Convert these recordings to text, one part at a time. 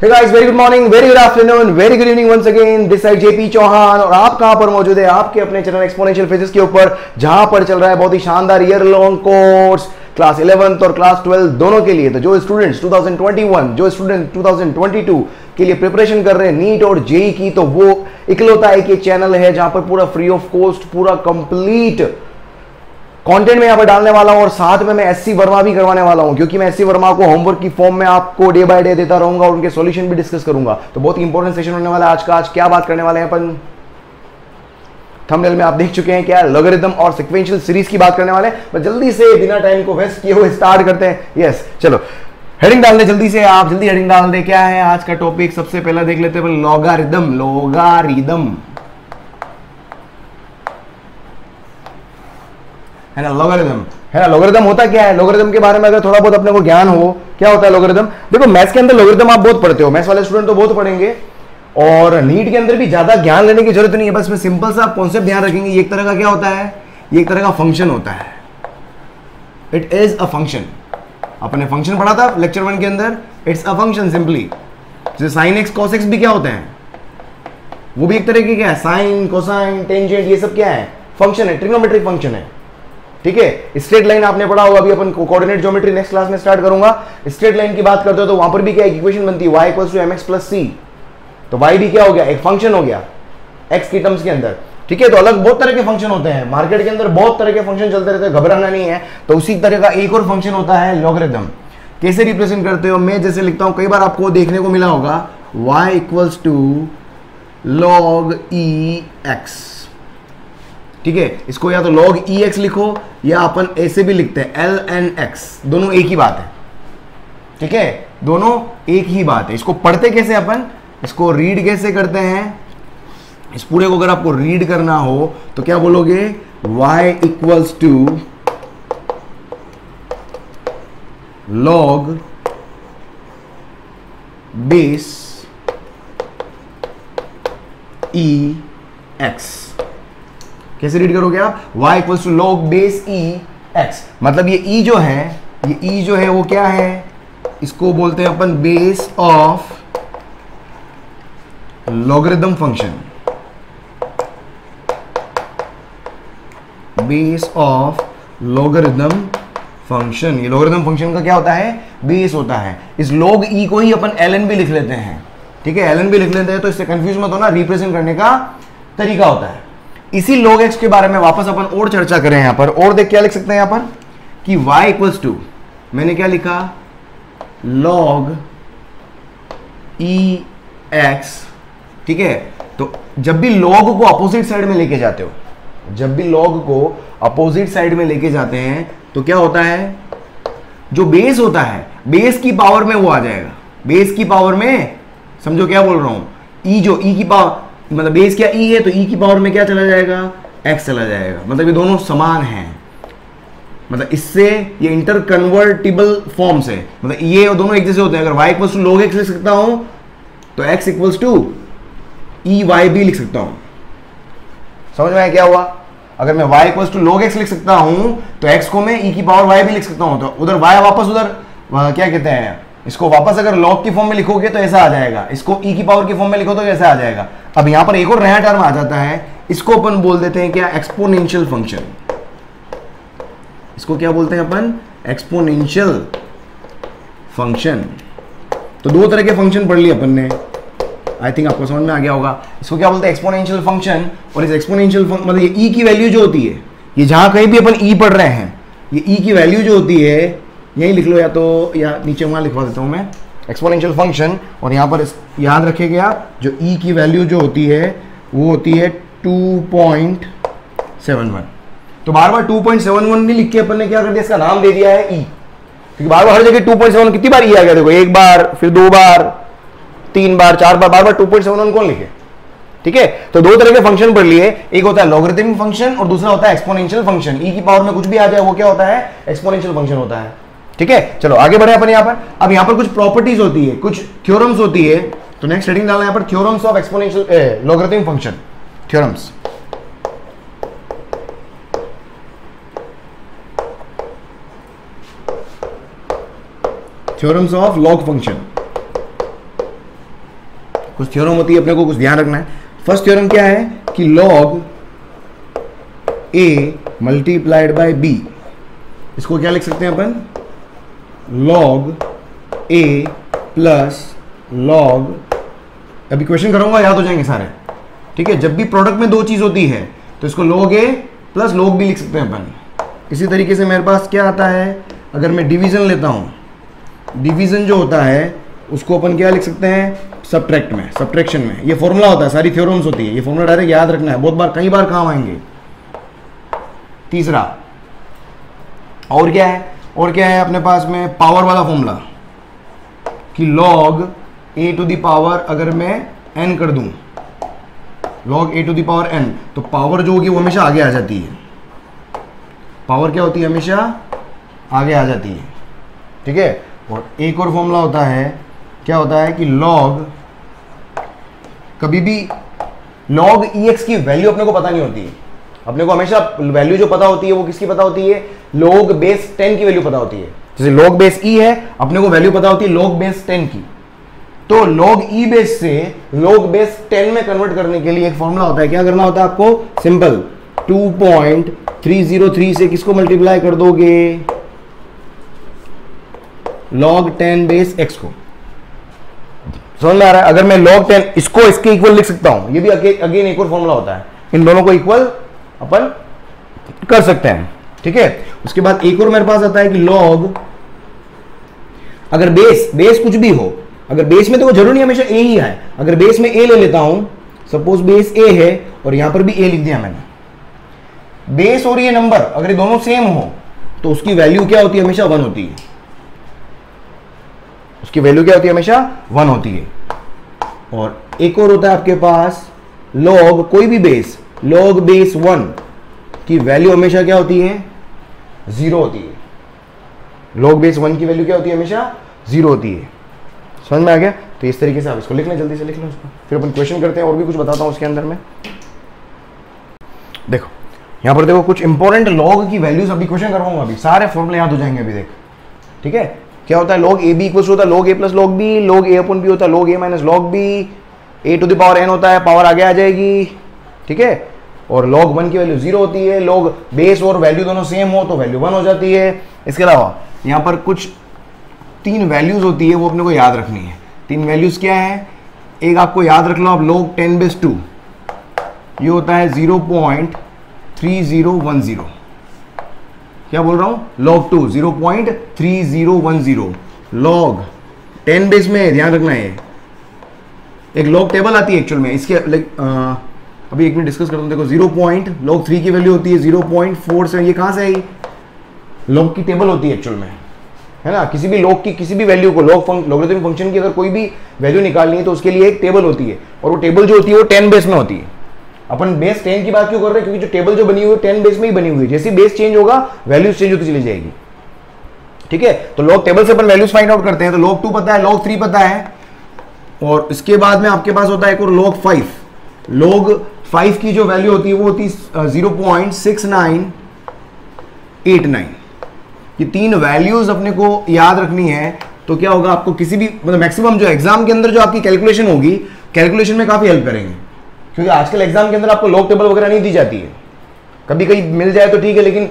Hey guys, very good morning, very good afternoon, very good evening once again. This side JP Chauhan और आप कहां पर मौजूद है? आपके अपने चैनल एक्सपोनेंशियल फिजिक्स के ऊपर, जहां पर चल रहा है बहुत ही शानदार year long course class 11th और क्लास 12 दोनों के लिए। तो जो स्टूडेंट्स 2021, जो स्टूडेंट 2022 के लिए प्रिपरेशन कर रहे हैं नीट और जेई की, तो वो इकलौता एक ये चैनल है जहां पर पूरा फ्री ऑफ कॉस्ट, पूरा कंप्लीट कंटेंट में यहाँ पर डालने वाला हूं। और साथ में मैं एससी वर्मा भी करवाने वाला हूं, क्योंकि मैं एससी वर्मा को होमवर्क की फॉर्म में आपको डे बाय डे देता रहूंगा और उनके सॉल्यूशन भी डिस्कस करूंगा। तो बहुत इंपॉर्टेंट सेशन होने वाला है आज का। आज क्या बात करने वाले हैं अपन, थंबनेल में आप देख चुके हैं क्या, लॉगरिथम और सीक्वेंशियल सीरीज की बात करने वाले हैं। पर जल्दी से बिना टाइम को वेस्ट किए हुए स्टार्ट करते हैं। यस, चलो हेडिंग डाल दे जल्दी से, आप जल्दी हेडिंग डाल दे। क्या है आज का टॉपिक? सबसे पहला देख लेते हैं लॉगरिथम। लॉगरिथम है ना, लॉगरिथम है ना। लॉगरिथम होता क्या है? लॉगरिथम के बारे में अगर थोड़ा बहुत अपने को ज्ञान हो, क्या होता है लॉगरिथम? देखो मैथ्स के अंदर लॉगरिथम आप बहुत पढ़ते हो, मैथ्स वाले स्टूडेंट तो बहुत पढ़ेंगे, और नीट के अंदर भी ज्यादा ज्ञान लेने की जरूरत नहीं है। बस में सिंपल सा कॉन्सेप्ट ध्यान रखेंगे। ये एक तरह का क्या होता है? ये एक तरह का फंक्शन होता है। It is a function. अपने फंक्शन पढ़ा था लेक्चर 1 के अंदर। It's a function simply. जैसे साइन एक्स कॉस एक्स भी क्या होते हैं? वो भी एक तरह के क्या है? साइन, कोसाइन, टेंजेंट, ये सब क्या है? फंक्शन है, ट्रिग्नोमेट्रिक फंक्शन है। ठीक है। स्ट्रेट लाइन आपने पढ़ा होगा, अभी अपन कोऑर्डिनेट ज्योमेट्री नेक्स्ट क्लास में स्टार्ट करूंगा। स्ट्रेट लाइन की बात करते हो तो वहां पर भी क्या इक्वेशन बनती है? y = mx + c। तो y भी क्या हो गया? एक फंक्शन हो गया x की टर्म्स के अंदर। ठीक है। तो अलग बहुत तरह के फंक्शन होते हैं मार्केट के अंदर, बहुत तरह के फंक्शन चलते रहते हैं, घबराना नहीं है। तो उसी तरह का एक और फंक्शन होता है लॉगरिथम। कैसे रिप्रेजेंट करते हो? मैं जैसे लिखता हूं, कई बार आपको देखने को मिला होगा y = log e(x). ठीक है। इसको या तो log ex लिखो या अपन ऐसे भी लिखते हैं ln(x). दोनों एक ही बात है। ठीक है, दोनों एक ही बात है। इसको पढ़ते कैसे अपन, इसको रीड कैसे करते हैं? इस पूरे को अगर आपको रीड करना हो तो क्या बोलोगे? y = log base e(x). कैसे रीड करोगे आप? y = log base e(x). मतलब ये e जो है, ये e जो है वो क्या है? इसको बोलते हैं upon base of logarithm function. Base of logarithm function. ये लॉगरिथम फंक्शन का क्या होता है? बेस होता है। इस log e को ही अपन ln भी लिख लेते हैं। ठीक है, ln भी लिख लेते हैं, तो इससे कंफ्यूज मत होना, रिप्रेजेंट करने का तरीका होता है। इसी log x के बारे में वापस अपन और चर्चा करें यहां पर। और देख क्या लिख सकते हैं यहां पर कि y = मैंने क्या लिखा? log e(x). ठीक है। तो जब भी log को अपोजिट साइड में लेके जाते हो, जब भी log को अपोजिट साइड में लेके जाते हैं तो क्या होता है? जो बेस होता है, बेस की पावर में वो आ जाएगा। बेस की पावर में, समझो क्या बोल रहा हूं, e जो e की पावर, मतलब बेस क्या e है, तो e की पावर में क्या चला जाएगा? x चला जाएगा। मतलब ये दोनों समान हैं। मतलब इससे ये इंटर कन्वर्टिबल फॉर्म्स है। मतलब ये दोनों एक जैसे होते हैं। अगर y = log x लिख सकता हूं तो x = ey भी लिख सकता हूं। समझ में आया क्या हुआ? अगर मैं y = log x लिख सकता हूं तो x को मैं e की पावर y भी लिख सकता हूं। तो उधर y वापस उधर क्या कहते हैं, इसको वापस अगर log की फॉर्म में लिखोगे तो ऐसा आ जाएगा, इसको e की पावर की फॉर्म में लिखो तो ऐसा आ जाएगा। अब यहां पर एक और नया टर्म आ जाता है, इसको अपन बोल देते हैं क्या? Exponential function. इसको क्या बोलते हैं अपन? Exponential function. तो दो तरह के फंक्शन पढ़ लिए अपन ने, आई थिंक आपको समझ में आ गया होगा। इसको क्या बोलते हैं? Exponential function. और इस एक्सपोनेंशियल फंक्शन मतलब ये e की वैल्यू जो होती है, ये जहां कहीं भी अपन e पढ़ रहे हैं, ये e की वैल्यू जो होती है, यही लिख लो, या तो या नीचे वहां लिखवा देता हूं मैं, एक्सपोनेंशियल फंक्शन। और यहां पर याद रखिएगा, जो e की वैल्यू जो होती है वो होती है 2.71। तो बार बार 2.71 नहीं लिख के अपन ने क्या कर दिया? इसका नाम दे दिया है e। क्योंकि बार बार हर जगह 2.71, कितनी बार e आ गया देखो, एक बार, फिर 2 बार, 3 बार, 4 बार, बार बार 2.71 कौन लिखे? ठीक है। तो दो तरह के फंक्शन पढ़ लिए, एक होता है लॉगरिथमिक फंक्शन और दूसरा होता है एक्सपोनेंशियल फंक्शन। e की पावर में कुछ भी आ जाए वो क्या होता है? एक्सपोनेंशियल फंक्शन होता है। ठीक है, चलो आगे बढ़े अपन यहां पर। अब यहां पर कुछ प्रॉपर्टीज होती है, कुछ थ्योरम्स होती है। तो नेक्स्ट हेडिंग डालना यहां पर, theorems of exponential logarithmic function. Theorems, theorems of log function. कुछ थ्योरम होती है, अपने को कुछ ध्यान रखना है। फर्स्ट थ्योरम क्या है कि log a multiplied by b, इसको क्या लिख सकते हैं अपन, log a प्लस log, अभी क्वेश्चन कराऊंगा याद हो जाएंगे सारे, ठीक है। जब भी प्रोडक्ट में दो चीज होती है तो इसको log a plus log b लिख सकते हैं अपन। इसी तरीके से मेरे पास क्या आता है, अगर मैं डिवीजन लेता हूं, डिवीजन जो होता है उसको अपन क्या लिख सकते हैं, सब्ट्रैक्ट में, सब्ट्रैक्शन में। ये फॉर्मूला होता है, सारी थ्योरम्स होती है, ये फॉर्मूला डायरेक्ट याद रखना है, बहुत बार कई बार काम आएंगे। तीसरा और क्या है, और क्या है अपने पास में, पावर वाला फॉर्मूला कि log a to the power अगर मैं n कर दूं, log a to the power n, तो पावर जो होगी वो हमेशा आगे आ जाती है, पावर क्या होती है, हमेशा आगे आ जाती है, ठीक है। और एक और फॉर्मूला होता है, क्या होता है कि log, कभी भी log ex की वैल्यू अपने को पता नहीं होती है, अपने को हमेशा वैल्यू जो पता होती है वो किसकी पता होती है, log बेस 10 की वैल्यू पता होती है। जैसे log बेस e है, अपने को वैल्यू पता होती है log बेस 10 की, तो log e बेस से log बेस 10 में कन्वर्ट करने के लिए एक फॉर्मूला होता है, क्या करना होता है आपको, सिंपल 2.303 से किसको मल्टीप्लाई कर दोगे, log 10 बेस x को। समझ में आ रहा है, अगर मैं log 10 इसको इसके इक्वल लिख सकता हूं, ये भी अगेन एक और फॉर्मूला होता है, इन दोनों को इक्वल अपन कर सकते हैं, ठीक है। उसके बाद एक और मेरे पास आता है कि log, अगर बेस कुछ भी हो, अगर बेस में तो वो जरूरी नहीं हमेशा a ही है, अगर बेस में a ले लेता हूं, सपोज बेस a है और यहां पर भी a लिख दिया मैंने, बेस और ये नंबर अगर ये दोनों सेम हो तो उसकी वैल्यू क्या होती है, हमेशा 1 होती है, उसकी वैल्यू क्या होती है, हमेशा 1 होती है। और एक और होता है आपके पास log, कोई भी बेस, log बेस 1 की वैल्यू हमेशा क्या होती है, 0 होती है, log बेस 1 की वैल्यू क्या होती है, हमेशा 0 होती है। समझ में आ गया, तो इस तरीके से आप इसको लिख लें, जल्दी से लिख लें उसको, फिर अपन क्वेश्चन करते हैं, और भी कुछ बताता हूं उसके अंदर में। देखो यहां पर देखो कुछ इंपॉर्टेंट log की वैल्यूज अभी क्वेश्चन करवाऊंगा, अभी सारे फॉर्मूले याद हो जाएंगे अभी, देख, ठीक है। क्या होता है, log a b इक्वल्स होता है log a plus log b, log a upon b होता है log a minus log b, a to the power n होता है, पावर आगे आ जाएगी, ठीक है। और log 1 की वैल्यू 0 होती है, log बेस और वैल्यू दोनों सेम हो तो वैल्यू 1 हो जाती है। इसके अलावा यहाँ पर कुछ 3 वैल्यूज होती है, वो अपने को याद रखनी है। 3 वैल्यूज क्या है, एक आपको याद रख लो आप, log 10 बेस 2, ये होता है 0.3010, क्या बोल रहा हूं, log 2 0.3010, log 10 बेस में ध्यान रखना है, एक log टेबल आती है एक्चुअल में इसके, अभी एक मिनट डिस्कस करता हूं। देखो log 3 की वैल्यू होती है 0.47, ये कहां से आई, log की टेबल होती है एक्चुअल में, है ना। किसी भी log की किसी भी वैल्यू को, लॉगरिथमिक फंक्शन की अगर कोई भी वैल्यू निकालनी है तो उसके लिए एक टेबल होती है, और वो टेबल जो होती है वो 10 बेस में होती है। अपन बेस 10 की बात क्यों कर रहे हैं, क्योंकि जो टेबल जो बनी हुई है 10 बेस में ही बनी हुई है, जैसे बेस चेंज होगा वैल्यूज चेंज होती चली जाएगी, ठीक है। तो log टेबल से अपन वैल्यूज फाइंड आउट करते हैं, तो log 2 पता है, log 3 पता है, और इसके बाद में आपके पास होता है एक और log 5, log 5 की जो वैल्यू होती है वो होती है 0.6989। ये 3 वैल्यूज अपने को याद रखनी है, तो क्या होगा आपको किसी भी, मतलब मैक्सिमम जो एग्जाम के अंदर जो आपकी कैलकुलेशन होगी, कैलकुलेशन में काफी हेल्प करेंगे, क्योंकि आजकल एग्जाम के अंदर आपको log टेबल वगैरह नहीं दी जाती है, कभी कहीं मिल जाए तो ठीक है, लेकिन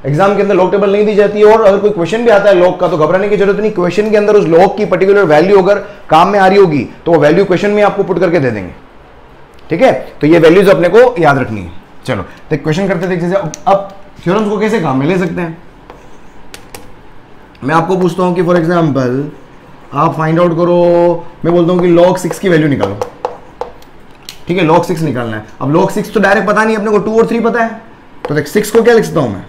एग्जाम के अंदर log टेबल नहीं दी जाती है। और अगर कोई क्वेश्चन भी आता है log का तो घबराने की जरूरत नहीं, क्वेश्चन के अंदर उस log की पर्टिकुलर वैल्यू अगर काम में आ रही होगी तो वो वैल्यू क्वेश्चन में आपको पुट करके दे देंगे, ठीक है। तो ये वैल्यूज अपने को याद रखनी है। चलो तो क्वेश्चन करते थे, जैसे अब थ्योरम्स को कैसे काम में ले सकते हैं, मैं आपको पूछता हूं कि फॉर एग्जांपल आप फाइंड आउट करो, मैं बोलता हूं कि log 6 की वैल्यू निकालो, ठीक है, log 6 निकालना है। अब log 6 तो डायरेक्ट पता नहीं, अपने को 2 और 3 पता है, तो देख 6 को क्या लिख सकता हूं मैं,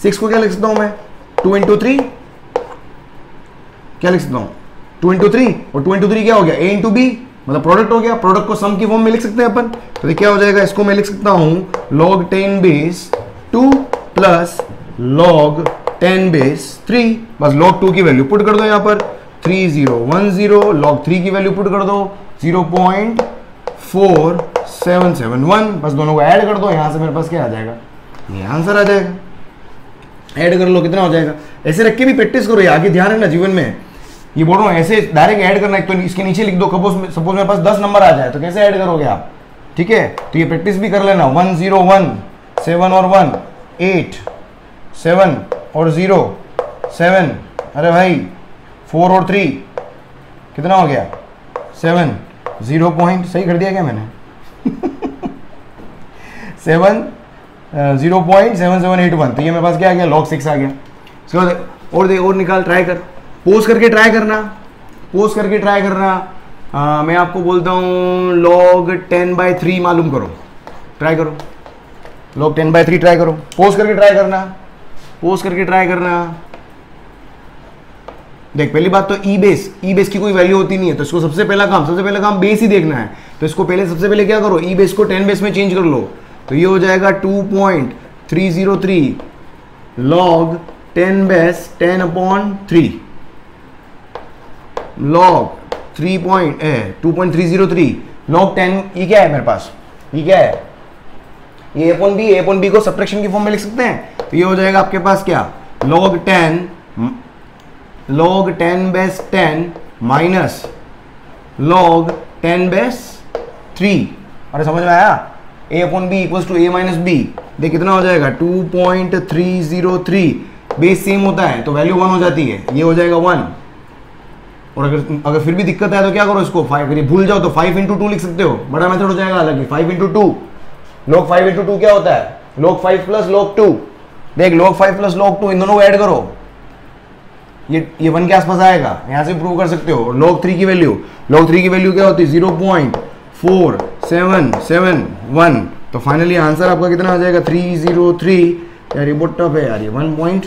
6 को क्या लिख सकता हूं मैं, 2 into 3, क्या लिख सकता हूं 2 into 3, और 2 into 3 क्या हो गया, a into b, मतलब प्रोडक्ट हो गया, प्रोडक्ट को सम की फॉर्म में लिख सकते हैं अपन। तो क्या हो जाएगा, इसको मैं लिख सकता हूं log 10 base 2 plus log 10 base 3, बस log 2 की वैल्यू पुट कर दो, यहां पर 3010, log 3 की वैल्यू पुट कर दो 0.4771, बस दोनों को ऐड कर दो, यहां से मेरे पास क्या आ जाएगा, ये आंसर आ जाएगा। ऐड कर लो, कितना हो जाएगा, ऐसे रख के भी प्रैक्टिस करो, आगे ध्यान रखना जीवन में ये बोल रहा हूँ ऐसे डायरेक्ट ऐड करना है, तो इसके नीचे लिख दो, सपोज मेरे पास 10 नंबर आ जाए तो कैसे ऐड करोगे आप, ठीक है। तो ये प्रैक्टिस भी कर लेना, 1 0 1 7 और 1 8 7 और 0 7, अरे भाई 4 और 3 कितना हो गया 7, 0 पॉइंट सही कर दिया क्या मैंने 7 0.7781, तो ये मेरे पास क्या आ गया log 6 आ गया। इसके बाद और निकाल, ट्राई कर, पोज करके ट्राई करना, पोज करके ट्राई करना। मैं आपको बोलता हूँ log 10/3 मालूम करो, ट्राई करो, log 10/3 ट्राई करो, पोज करके ट्राई करना, पोज करके ट्राई करना। देख पहली बात तो ई बेस की कोई वैल्यू होती नहीं है, तो इसको सबसे पहला काम बेस ही देखना है। तो इसको सबसे पहले क्या करो, ई बेस को 10 बेस में चेंज कर लो, तो ये हो जाएगा 2.303 log 10 बेस 10/3 log 2.303 log 10, ये क्या है मेरे पास, ये क्या है, ये a/b को सब्ट्रैक्शन की फॉर्म में लिख सकते हैं। तो ये हो जाएगा आपके पास क्या, log 10 base 10 minus log 10 base 3। अरे समझ में आया, a/b equals to a minus b। देख कितना हो जाएगा 2.303, बेस सेम होता है तो वैल्यू 1 हो जाती है, ये हो जाएगा 1। और अगर फिर भी दिक्कत है तो क्या करो, इसको 5, अगर भूल जाओ तो 5 × 2 लिख सकते हो, बड़ा मेथड हो जाएगा अलग ही, 5 × 2 log 5 × 2 क्या होता है, log 5 प्लस log 2। देख log 5 प्लस log 2 इन दोनों को ऐड करो, ये 1 के आसपास आएगा, यहां से प्रूव कर सकते हो। log 3 की वैल्यू क्या होती है 0.4771। तो फाइनली आंसर आपका कितना आ जाएगा 303। यार ये बहुत टफ है यार, ये 1 पॉइंट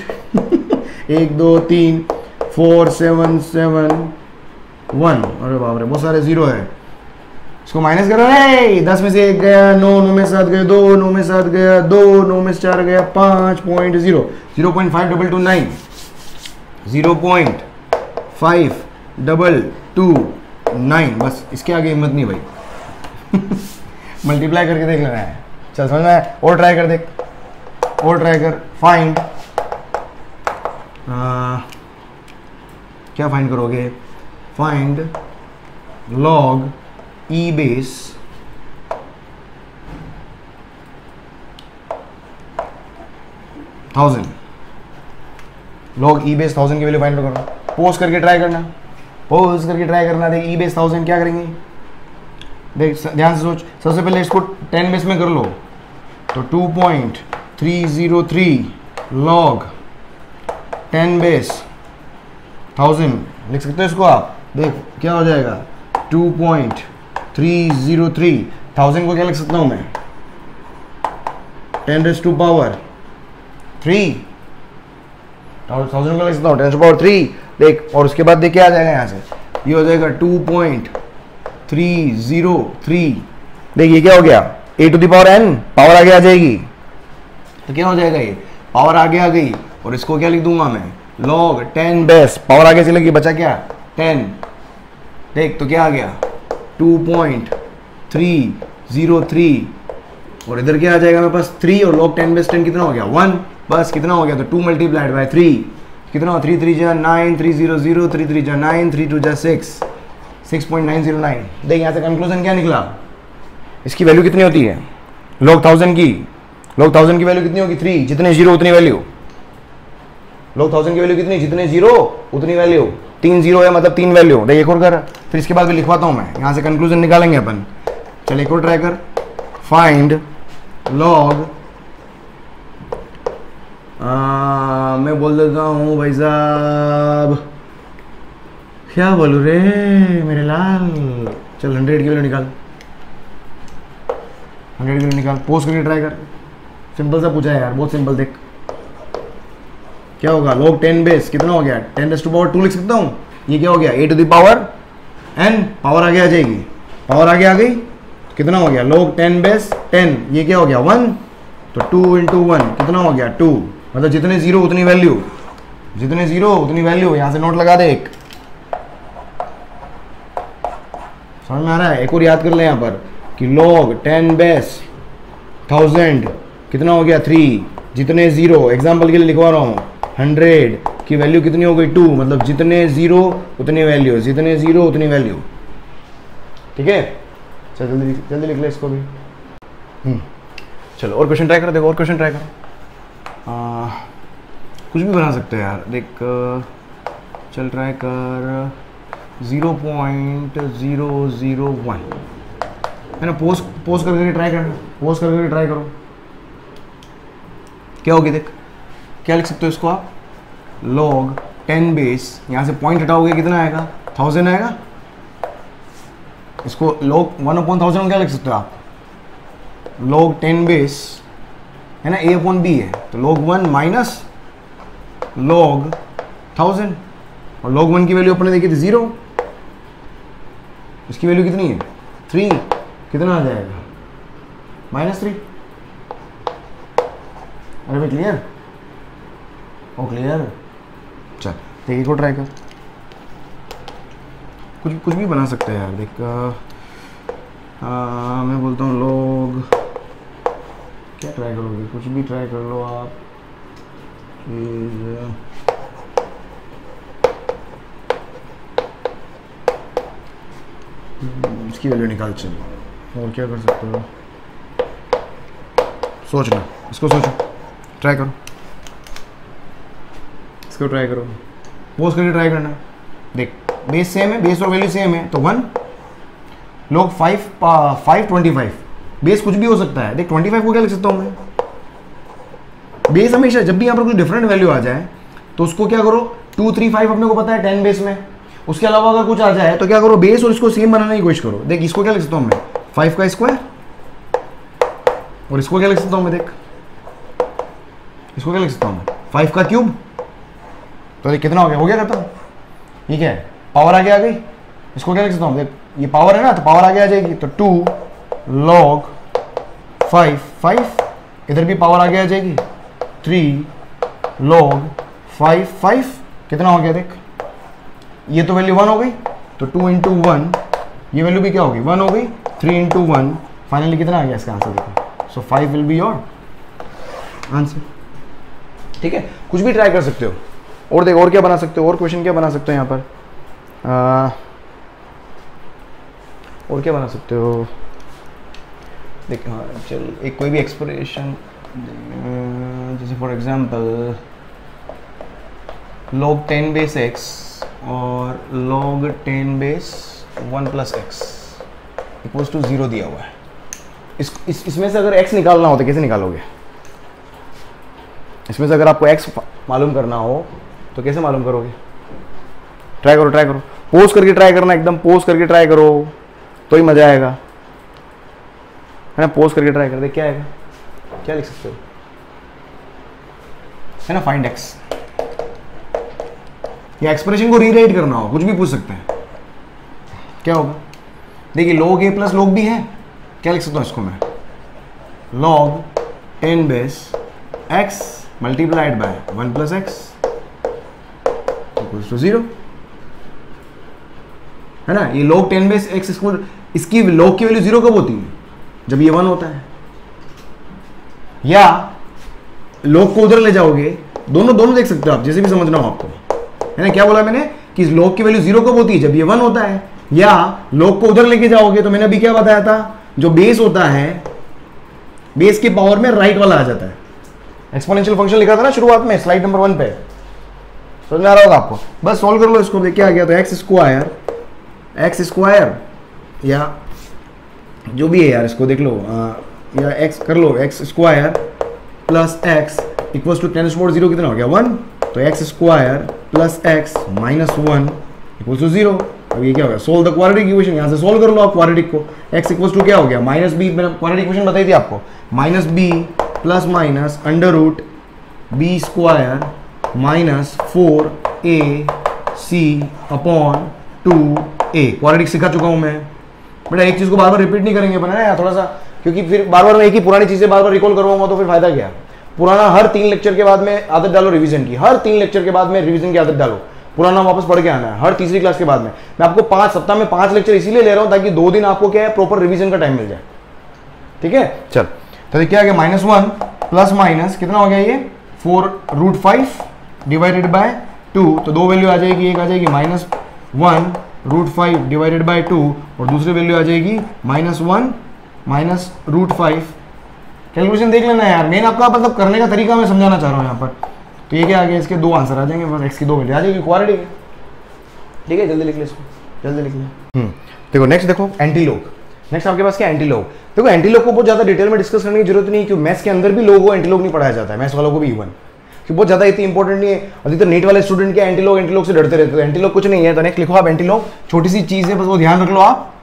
1 2 3 4 7 7 1, अरे बाप रे बहुत सारे जीरो है, इसको माइनस करो। 10 में से 1 गया, 9 में 7 गए, 2 9 में 7 गया, 2 9 में 4 गया, 5.0 0.5229 0.5229, बस इसके आगे हिम्मत नहीं भाई मल्टीप्लाई करके देख लेना है, चल समझ में आया। और ट्राई कर देख, और ट्राई कर, फाइंड क्या फाइंड करोगे, find log e base 1000, log e base 1000 की वैल्यू फाइंड करना, पोज करके ट्राई करना, पोज करके ट्राई करना। देख e बेस 1000 क्या करेंगे, देख ध्यान से सोच, सबसे पहले इसको 10 बेस में कर लो, तो 2.303 log 10 बेस 1000 लिख सकते हो इसको आप। देख क्या हो जाएगा 2.303, 1000 को क्या लिख सकता हूं मैं 10⁻³ 3, 1000 को लिख सकता हूँ 10⁻³ देख, और उसके बाद देख क्या आ जाएगा यहाँ से, ये हो जाएगा 2.303। देख ये क्या हो गया a⁴n, पावर आगे आ जाएगी, तो क्या हो जाएगा ये पावर आगे आ गई, और इसको क्या लिख दूंगा मैं log 10 बेस, पावर आगे चलेगी, बचा क्या 10। देख तो क्या आ गया 2.303, और इधर क्या आ जाएगा मेरे पास 3, और log 10 बेस 10 कितना हो गया 1, बस कितना हो गया, तो 2 × 3 कितना हो, 3 3 9 3 0 0 3 3 9 3 2 6 6.909। देख यहाँ से कंक्लूजन क्या निकला, इसकी वैल्यू कितनी होती है log 1000 की, log 1000 की वैल्यू कितनी होगी 3, जितने जीरो उतनी वैल्यू, log 1000 की वैल्यू कितनी, जितने जीरो उतनी वैल्यू, 3 जीरो है मतलब 3 वैल्यू। देख एक और कर, फिर इसके बाद भी लिखवाता हूँ मैं, यहाँ से कंक्लूजन निकालेंगे अपन। चल एक और ट्राई कर, फाइंड log मैं बोल देता हूँ भाई साहब, क्या बोलूँ रे मेरे लाल, चल 100 की वैल्यू निकाल, 100 की वैल्यू निकाल, पोस्ट करके ट्राई कर, सिंपल सा पूछा है यार, बहुत सिंपल। देख क्या होगा log 10 बेस कितना हो गया 10⁻² लिख सकता हूँ, ये क्या हो गया a⁴n, पावर आगे आ जाएगी, पावर आगे आ गई, कितना हो गया log 10 बेस 10, ये क्या हो गया 1, तो 2 × 1 कितना हो गया 2, मतलब जितने जीरो उतनी वैल्यू, जितने जीरो उतनी वैल्यू। यहाँ से नोट लगा दे एक, समझ में आ रहा है। एक और याद कर ले यहाँ पर कि log 10 बेस 1000 कितना हो गया 3, जितने जीरो, एग्जाम्पल के लिए लिखवा रहा हूँ 100 की वैल्यू कितनी हो गई 2, मतलब जितने जीरो उतनी वैल्यू, जितने जीरो उतनी वैल्यू। ठीक है, चल जल्दी जल्दी लिख ले इसको भी। चलो और क्वेश्चन ट्राई करो, देखो और क्वेश्चन ट्राई करो। कुछ भी बना सकते हो यार, देख चल ट्राई कर 0.001 है ना, पोज करके ट्राई करना, पोज करके ट्राई करो क्या होगी। देख क्या लिख सकते हो इसको आप, log 10 बेस, यहाँ से पॉइंट हटाओगे कितना आएगा 1000 आएगा। इसको log 1/1000 क्या लिख सकते हो आप, log 10 बेस है ना, a/b है, तो log 1 माइनस log 1000, और log 1 की वैल्यू अपने देखी थी 0, इसकी वैल्यू कितनी है 3, कितना आ जाएगा -3। अरे भाई क्लियर, ओ क्लियर। चल देखिए इसको ट्राई कर, कुछ भी बना सकते हैं यार। देख मैं बोलता हूँ लोग क्या ट्राई करोगे, कुछ भी ट्राई कर लो आप। इसकी वैल्यू निकाल, चलो और क्या कर सकते हो, सोचना, इसको सोचो, ट्राई करो, इसको ट्राई करो, पोज करके ट्राई करना। देख बेस सेम है, बेस और वैल्यू सेम है, तो 1 log 525, बेस कुछ भी हो सकता है। देख 25 को क्या लिख सकता हूँ मैं, बेस हमेशा जब भी यहाँ पर कुछ डिफरेंट वैल्यू आ जाए तो उसको क्या करो 2 3 5 अपने को पता है 10 बेस में, उसके अलावा अगर कुछ आ जाए तो क्या करो बेस और इसको सेम बनाने की कोशिश करो। देख इसको क्या लिख सकता हूँ मैं 5 का स्क्वायर, और इसको क्या लिख सकता हूँ मैं, देख इसको क्या लिख सकता हूँ मैं 5 का क्यूब। तो देख कितना हो गया खत्म। ठीक है, पावर आगे आ गई, इसको क्या लिख सकता हूँ, देख ये पावर है ना, तो पावर आगे आ जाएगी, तो 2 log 5 इधर भी पावर आगे आ जाएगी, 3 log 5 कितना हो गया, देख ये तो वैल्यू 1 हो गई, तो 2 × 1 ये वैल्यू भी क्या होगी 1 हो गई, 3 × 1 फाइनली कितना आ गया इसका आंसर, देखो सो 5 विल बी योर आंसर। ठीक है, कुछ भी ट्राई कर सकते हो, और देखो और क्या बना सकते हो, और क्वेश्चन क्या बना सकते हो यहाँ पर, और क्या बना सकते हो। देख हाँ चल एक कोई भी एक्सप्रेशन, जैसे for example log 10 base x और log 10 base 1 + x equals to 0 दिया हुआ है। इसमें से अगर x निकालना हो तो कैसे निकालोगे, इसमें से अगर आपको x मालूम करना हो तो कैसे मालूम करोगे। ट्राई करो, पोज करके ट्राई करना, एकदम पोज करके ट्राई करो तो ही मजा आएगा, है ना। पोज करके ट्राई कर दे, क्या आएगा, क्या लिख सकते हो, है ना, फाइंड x, या एक्सप्रेशन को रीराइट करना हो कुछ भी पूछ सकते हैं, क्या होगा। देखिए log a + log b है, क्या लिख सकता हूँ इसको मैं, log 10 base x multiplied by 1 + x equals to 0, है ना। ये log 10 बेस x इक्वल, इसकी log की वैल्यू 0 कब होती है, जब ये 1 होता है, या log को उधर ले जाओगे, दोनों देख सकते हो आप, जैसे भी समझना हो आपको, है ना। क्या बोला मैंने कि log की वैल्यू 0 कब होती है, जब ये 1 होता है, या log को उधर लेके जाओगे तो मैंने अभी क्या बताया था, जो बेस होता है बेस के पावर में राइट वाला आ जाता है। एक्सपोनेंशियल फंक्शन लिखा था ना शुरुआत में स्लाइड नंबर 1 पे, समझ में आ रहा होगा आपको। बस सॉल्व कर लो इसको, क्या आ गया, तो एक्स स्क्वायर या जो भी है यार, इसको देख लो, या एक्स कर लो, x square plus x equals to 10⁻0 कितना हो गया 1, तो x square plus x minus 1 equals to 0। अब ये क्या हो गया, सोल्व द क्वाड्रेटिक इक्वेशन, यहाँ से सोल्व कर लो आप क्वाड्रेटिक को। एक्स इक्वल्स टू क्या हो गया -b, मैंने क्वाड्रेटिक इक्वेशन बताई थी आपको, -b plus minus √b² minus 4ac/2a। Quadratic सिखा चुका हूँ मैं बेटा, एक चीज को बार बार रिपीट नहीं करेंगे बना यार थोड़ा सा, क्योंकि फिर बार बार मैं एक ही पुरानी चीजें बार बार रिकॉल करवाऊंगा तो फिर फायदा क्या। पुराना हर 3 लेक्चर के बाद में आदत डालो रिवीजन की, हर 3 लेक्चर के बाद में रिवीजन की आदत डालो, पुराना वापस पढ़ के आना है हर तीसरी क्लास के बाद में। मैं आपको 5 सप्ताह में 5 लेक्चर इसीलिए ले रहा हूं ताकि 2 दिन आपको क्या है प्रॉपर रिवीजन का टाइम मिल जाए। ठीक है, चल तो क्या आ गया -1 प्लस माइनस कितना हो गया ये 4√5 डिवाइडेड बाय 2, तो दो वैल्यू आ जाएगी, एक आ जाएगी -1√5 डिवाइडेड बाई 2 और दूसरी वैल्यू आ जाएगी -1 -√5। कैलकुलेशन देख लेना यार, मेन आपका मतलब करने का तरीका मैं समझाना चाह रहा हूँ यहाँ पर। तो ये क्या आ गया, इसके दो आंसर आ जाएंगे, बस x की दो वैल्यू आ जाएगी, क्वाड्रेटिक है। ठीक है, जल्दी लिख ले इसको, जल्दी लिख ले। देखो नेक्स्ट, देखो एंटीलॉग। नेक्स्ट आपके पास क्या एंटीलॉग। देखो एंटीलॉग को बहुत ज़्यादा डिटेल में डिस्कस करने की जरूरत नहीं है, क्योंकि मैथ्स के अंदर भी लोगों को एंटीलॉग नहीं पढ़ाया जाता है, मैथ्स वालों को भी इवन, कि बहुत ज़्यादा इतनी इंपॉर्टेंट नहीं है। अधिकतर नीट वाले स्टूडेंट क्या एंटीलॉग से डरते रहते हैं। एंटीलॉग कुछ नहीं है, तो नेक्स्ट लिखो आप एंटीलॉग, छोटी सी चीज़ है, बस वो ध्यान रख लो आप।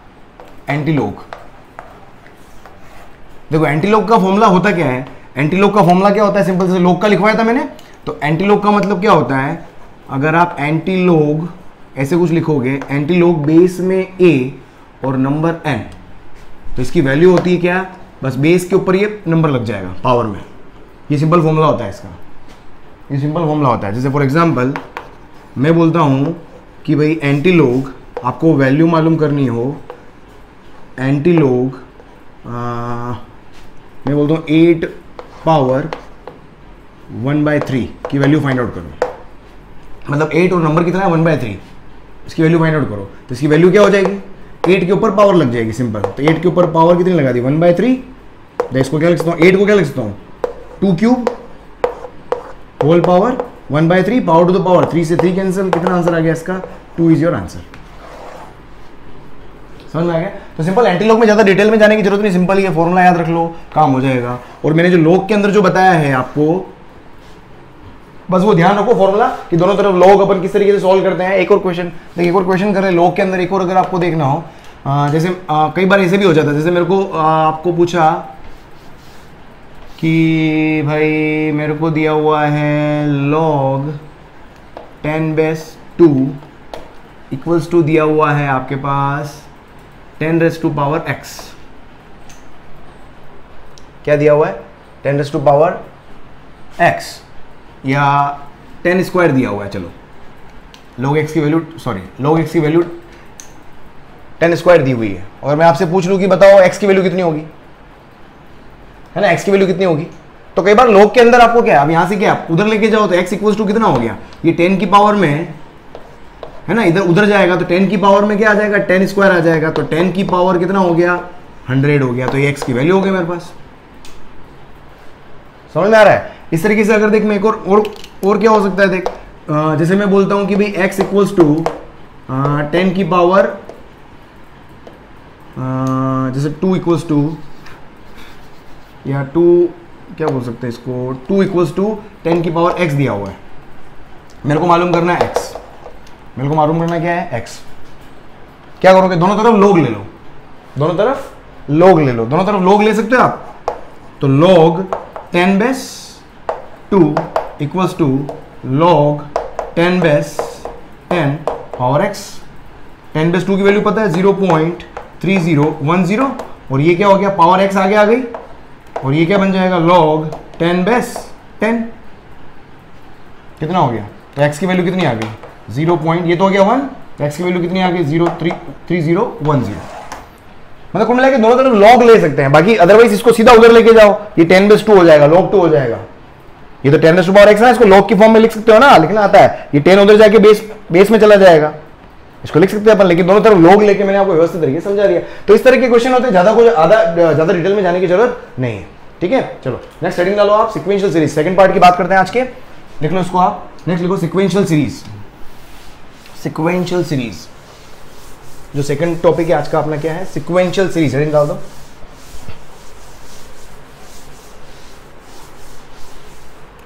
एंटीलॉग, देखो एंटीलॉग का फॉर्मूला होता क्या है, एंटीलॉग का फॉर्मूला क्या होता है, सिंपल से लॉग का लिखवाया था मैंने। तो एंटीलॉग का मतलब क्या होता है, अगर आप एंटीलॉग ऐसे कुछ लिखोगे, एंटीलॉग बेस में a और नंबर n, तो इसकी वैल्यू होती है क्या, बस बेस के ऊपर ये नंबर लग जाएगा पावर में। ये सिंपल फॉर्मूला होता है इसका, ये सिंपल फॉर्मूला होता है। जैसे फॉर एग्जांपल मैं बोलता हूँ कि भाई एंटीलॉग, आपको वैल्यू मालूम करनी हो, एंटीलॉग मैं बोलता हूँ 8 पावर 1/3 की वैल्यू फाइंड आउट करो। मतलब 8 और नंबर कितना है 1/3, इसकी वैल्यू फाइंड आउट करो। तो इसकी वैल्यू क्या हो जाएगी, 8 के ऊपर पावर लग जाएगी, सिंपल। तो 8 के ऊपर पावर कितनी लगा दी 1/3। तो इसको क्या लिख सकता हूँ, 8 को क्या लिख सकता हूँ 2³ whole power 1/3 power to the power 3 से 3 कैंसिल, कितना आंसर आ गया इसका, 2 इज योर आंसर। समझ में आ गया। तो सिंपल एंटीलॉग में ज़्यादा डिटेल में जाने की जरूरत नहीं, सिंपल ये फॉर्मूला याद रख लो, काम हो जाएगा। और मैंने जो लॉग के अंदर जो बताया है आपको, बस वो ध्यान रखो फॉर्मूला कि दोनों तरफ लॉग अपन किस तरीके से सॉल्व करते हैं। एक और क्वेश्चन देखिए, एक और क्वेश्चन कर रहे हैं लॉग के अंदर, एक और अगर आपको देखना हो, जैसे कई बार ऐसे भी हो जाता है, जैसे मेरे को आपको पूछा कि भाई मेरे को दिया हुआ है log 10/2 इक्वल्स टू दिया हुआ है आपके पास 10⁻x। क्या दिया हुआ है 10⁻x या 10 स्क्वायर दिया हुआ है। चलो log x की वैल्यू, log x की वैल्यू 10 स्क्वायर दी हुई है, और मैं आपसे पूछ लूं कि बताओ x की वैल्यू कितनी होगी, है ना, x की वैल्यू कितनी होगी। तो कई बार log के अंदर आपको क्या, अब यहां से क्या उधर लेके जाओ तो x इक्वल्स टू कितना हो गया, ये 10 की पावर में है ना, इधर उधर जाएगा तो 10 की पावर में क्या आ जाएगा 10 स्क्वायर आ जाएगा। तो 10 की पावर कितना हो गया 100 हो गया, तो ये x की वैल्यू हो गई मेरे पास। समझ में आ रहा है। इस तरीके से अगर देख मैं एक और क्या हो सकता है, देख जैसे मैं बोलता हूं कि भाई x इक्वल्स टू 10 की पावर जैसे 2 इक्वल्स टू, या 2 क्या बोल सकते हैं इसको, 2 इक्वल्स टू 10 की पावर x दिया हुआ है, मेरे को मालूम करना है x, मेरे को मालूम करना क्या है x। क्या करोगे, दोनों तरफ log ले लो, दोनों तरफ log ले लो, दोनों तरफ log ले सकते हो आप। तो log 10/2 equals to log 10/10 power x। 10/2 की वैल्यू पता है 0.3010, और ये क्या हो गया पावर x आगे आ गई, और ये क्या बन जाएगा log 10/10। कितना हो गया, तो x की वैल्यू कितनी आ गई 0. ये तो हो गया 1, तो x की वैल्यू कितनी आ गई 0.3010। मतलब कुल मिला के दोनों तरफ log ले सकते हैं, बाकी अदरवाइज इसको सीधा उधर लेके जाओ, ये 10/2 हो जाएगा, log 2 हो जाएगा। ये तो 10⁻x है, इसको log की फॉर्म में लिख सकते हो ना, लिखना आता है। ये 10 उधर जाके बेस में चला जाएगा, इसको लिख सकते हैं अपन, लेकिन दोनों तरफ log लेके मैंने आपको व्यवस्थित तरीके से समझा दिया। तो इस तरह के क्वेश्चन होते हैं, ज्यादा डिटेल में जाने की जरूरत नहीं है। ठीक है, चलो नेक्स्ट हेडिंग डालो आप, सिक्वेंशियल सीरीज, सेकंड पार्ट की बात करते हैं आज के। लिख लो इसको आप, नेक्स्ट लिखो सिक्वेंशियल सीरीज। सिक्वेंशियल सीरीज जो सेकंड टॉपिक है आज का अपना क्या है, सिक्वेंशियल सीरीज। हेडिंग डाल दो।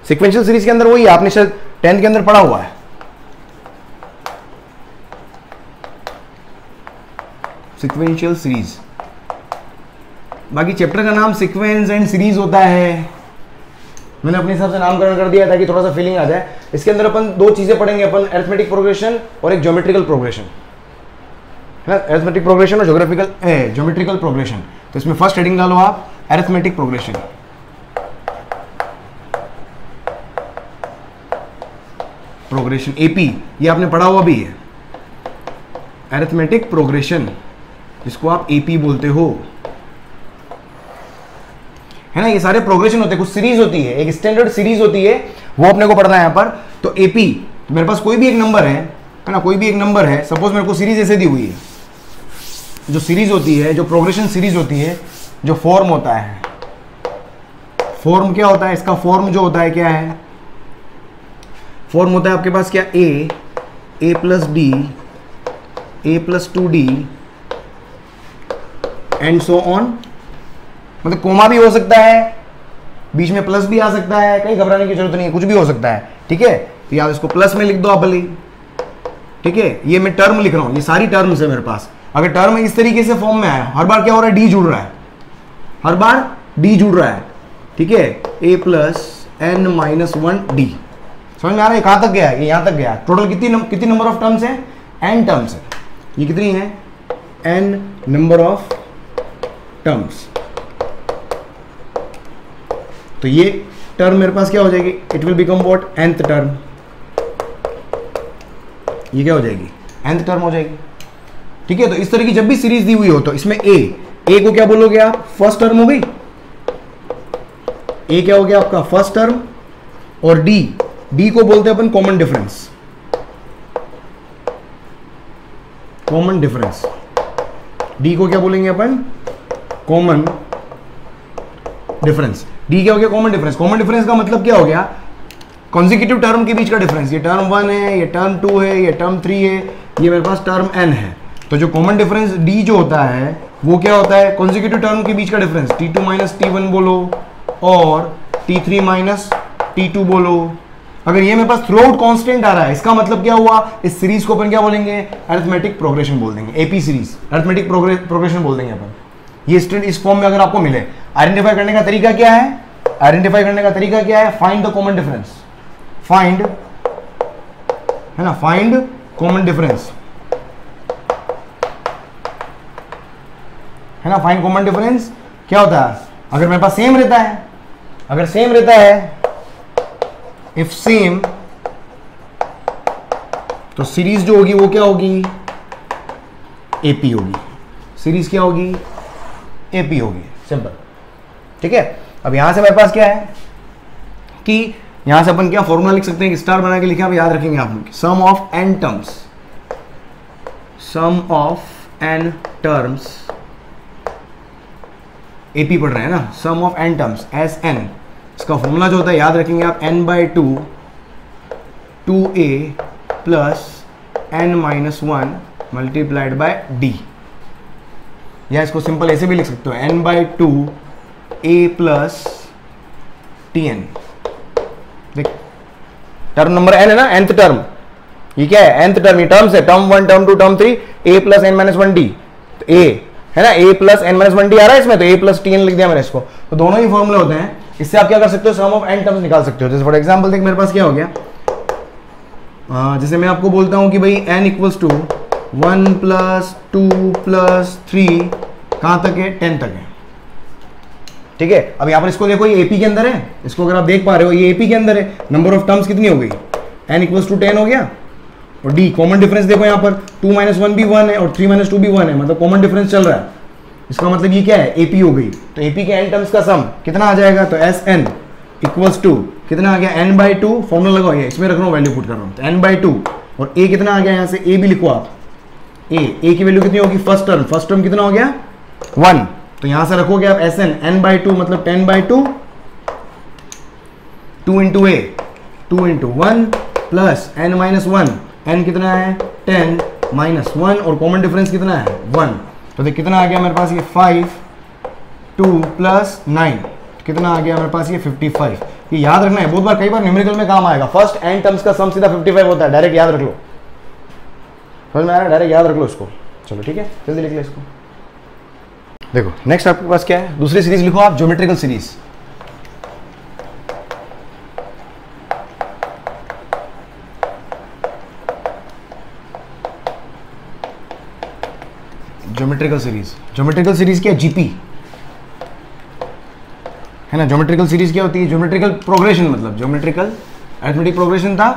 सिक्वेंशियल सीरीज के अंदर वही आपने शायद 10th के अंदर पढ़ा हुआ है, सिक्वेंशियल सीरीज। बाकी चैप्टर का नाम सीक्वेंस एंड सीरीज होता है, मैंने अपने हिसाब से नामकरण कर दिया ताकि थोड़ा सा फीलिंग आ जाए। इसके अंदर अपन दो चीजें पढ़ेंगे, अपन अरिथमेटिक प्रोग्रेशन और एक ज्योमेट्रिकल प्रोग्रेशन, है ना, अरिथमेटिक प्रोग्रेशन और ज्योमेट्रिकल प्रोग्रेशन। तो इसमें फर्स्ट हेडिंग डालो आप, अरिथमेटिक प्रोग्रेशन। प्रोग्रेशन एपी, ये आपने पढ़ा हुआ भी है, अरिथमेटिक प्रोग्रेशन, जिसको आप एपी बोलते हो, है ना। ये सारे प्रोग्रेशन होते हैं, कुछ सीरीज होती है, एक स्टैंडर्ड सीरीज होती है, वो अपने को पढ़ना है यहाँ पर। तो एपी तो मेरे पास कोई भी एक नंबर है ना, कोई भी एक नंबर है, सपोज मेरे को सीरीज ऐसे दी हुई है, जो सीरीज होती है, जो प्रोग्रेशन सीरीज होती है, जो फॉर्म होता है, फॉर्म क्या होता है इसका, फॉर्म जो होता है क्या है, फॉर्म होता है आपके पास क्या, A plus D, A plus 2d and so on, मतलब कोमा भी हो सकता है, बीच में प्लस भी आ सकता है, कहीं घबराने की जरूरत नहीं है, कुछ भी हो सकता है, ठीक है। तो या इसको प्लस में लिख दो आप भले, ठीक है। ये मैं टर्म लिख रहा हूं, ये सारी टर्म्स है मेरे पास। अगर टर्म इस तरीके से फॉर्म में आया, हर बार क्या हो रहा है, डी जुड़ रहा है, हर बार डी जुड़ रहा है, ठीक है। ए प्लस एन माइनस 1d, समझ में आ रहा है, कहां तक गया है, ये यहां तक गया। टोटल कितनी नंबर ऑफ टर्म्स है, एन टर्म्स है, ये कितनी है, एन नंबर ऑफ टर्म्स। तो ये टर्म मेरे पास क्या हो जाएगी, it will become what, nth term, ये क्या हो जाएगी, nth टर्म हो जाएगी, ठीक है। तो इस तरह की जब भी सीरीज दी हुई हो तो इसमें ए को क्या बोलोगे आप, फर्स्ट टर्म हो गई, ए क्या हो गया आपका फर्स्ट टर्म, और डी को बोलते हैं अपन common difference, common difference, D को क्या बोलेंगे अपन, कॉमन डिफरेंस। डी क्या हो गया, कॉमन डिफरेंस। कॉमन डिफरेंस का मतलब क्या हो गया, कॉन्जिक्यूटिव टर्म के बीच का डिफरेंस, ये टर्म 1 है, ये टर्म 2 है, ये टर्म 3 है, ये मेरे पास टर्म n है। तो जो कॉमन डिफरेंस डी जो होता है वो क्या होता है, कॉन्जिक्यूटिव टर्म के बीच का डिफरेंस, t2 माइनस t1 बोलो और t3 माइनस t2 बोलो। अगर ये मेरे पास थ्रू आउट कॉन्स्टेंट आ रहा है, इसका मतलब क्या हुआ, इस सीरीज को अपन क्या बोलेंगे, अरिथमेटिक प्रोग्रेशन बोल देंगे, एपी सीरीज, अरिथमेटिक प्रोग्रेशन बोल देंगे अपन। ये स्टूडेंट इस फॉर्म में अगर आपको मिले, आइडेंटिफाई करने का तरीका क्या है, आइडेंटिफाई करने का तरीका क्या है, find the common difference, find, है ना, फाइंड कॉमन डिफरेंस, है ना, फाइंड कॉमन डिफरेंस। क्या होता है, अगर मेरे पास सेम रहता है, अगर सेम रहता है, इफ सेम, तो सीरीज जो होगी वो क्या होगी, एपी होगी, सीरीज क्या होगी, एपी होगी, सिंपल, ठीक है। अब यहां से मेरे पास क्या है कि यहां से अपन क्या फॉर्मूला लिख सकते हैं कि स्टार बना के लिखे, आप याद रखेंगे आप लोग, sum of n terms, sum of n terms, AP पढ़ रहे हैं ना, sum of n terms S n, इसका फॉर्मूला जो होता है याद रखेंगे आप, n/2 2a plus n-1 multiplied by D, या इसको सिंपल ऐसे भी लिख सकते हो, n/2 a प्लस tn। देख टर्म नंबर n है ना, nth टर्म, ये क्या है, nth टर्म, ये टर्म्स है, term 1 term 2 term 3, a plus n-1d, तो a है ना, a प्लस n-1d आ रहा है इसमें, तो a प्लस tn लिख दिया मैंने इसको। तो दोनों ही फॉर्मूले होते हैं, इससे आप क्या कर सकते हो, सम ऑफ n टर्म्स निकाल सकते हो। जैसे फॉर एग्जांपल देख मेरे पास क्या हो गया, जैसे मैं आपको बोलता हूं कि भाई n equals to 1 plus 2 plus 3 कहां तक है, 10 तक है, ठीक है। अब यहां पर इसको देखो, ये एपी के अंदर है, इसको अगर आप देख पा रहे हो ये एपी के अंदर है, नंबर ऑफ टर्म्स कितनी हो गई, n इक्वल्स टू 10 हो गया, और d कॉमन डिफरेंस देखो यहाँ पर 2 माइनस 1 भी 1 है और 3 माइनस 2 भी 1 है, मतलब कॉमन डिफरेंस चल रहा है, इसका मतलब ये क्या है, एपी हो गई। तो एपी के n टर्म्स का सम कितना आ जाएगा, तो एस एन इक्वल्स टू कितना आ गया, n/2, फॉर्मूला लगाओ, ये इसमें रख रहा हूँ, वैल्यू पुट कर रहा हूँ, तो n/2, और a कितना आ गया, यहाँ से a भी लिखो आप, a की वैल्यू कितनी होगी, फर्स्ट टर्म कितना हो गया 1, तो यहां से रखोगे आप एस एन, n/2 मतलब 10/2, 2 इंटू ए 2 इंटू 1 प्लस n-1, n कितना है 10 माइनस 1, और कॉमन डिफरेंस कितना है 1, तो देख कितना आ गया मेरे पास, ये 5 2 प्लस 9 कितना आ गया मेरे पास, ये 55। ये याद रखना है, बहुत बार कई बार न्यूमेरिकल में काम आएगा, फर्स्ट n टर्म्स का सम सीधा 55 होता है, डायरेक्ट याद रख लो, समझ में आ रहा है, डायरेक्ट याद रख लो इसको। चलो ठीक है, जल्दी लिख ले इसको। देखो नेक्स्ट आपके पास क्या है, दूसरी सीरीज लिखो आप, ज्योमेट्रिकल सीरीज। ज्योमेट्रिकल सीरीज क्या है, जीपी है ना। ज्योमेट्रिकल सीरीज क्या होती है, ज्योमेट्रिकल प्रोग्रेशन, मतलब ज्योमेट्रिकल अरिथमेटिक प्रोग्रेशन था,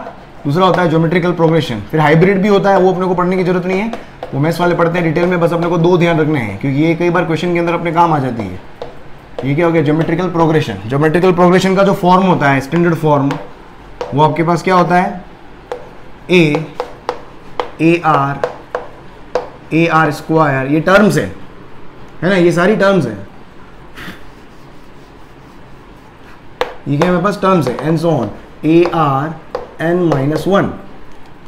दूसरा होता है ज्योमेट्रिकल प्रोग्रेशन, फिर हाइब्रिड भी होता है, वो अपने को पढ़ने की जरूरत नहीं है, वो मैथ्स वाले पढ़ते हैं डिटेल में, बस अपने को दो ध्यान रखने हैं, क्योंकि ये कई बार क्वेश्चन के अंदर अपने काम आ जाती है। ये क्या हो गया, ज्योमेट्रिकल प्रोग्रेशन। ज्योमेट्रिकल प्रोग्रेशन का जो फॉर्म होता है, स्टैंडर्ड फॉर्म, वो आपके पास क्या होता है, ए आर स्क्वायर, ये टर्म्स है ना, ये सारी टर्म्स है, ये क्या मेरे पास टर्म्स है, and so on, a r n minus one,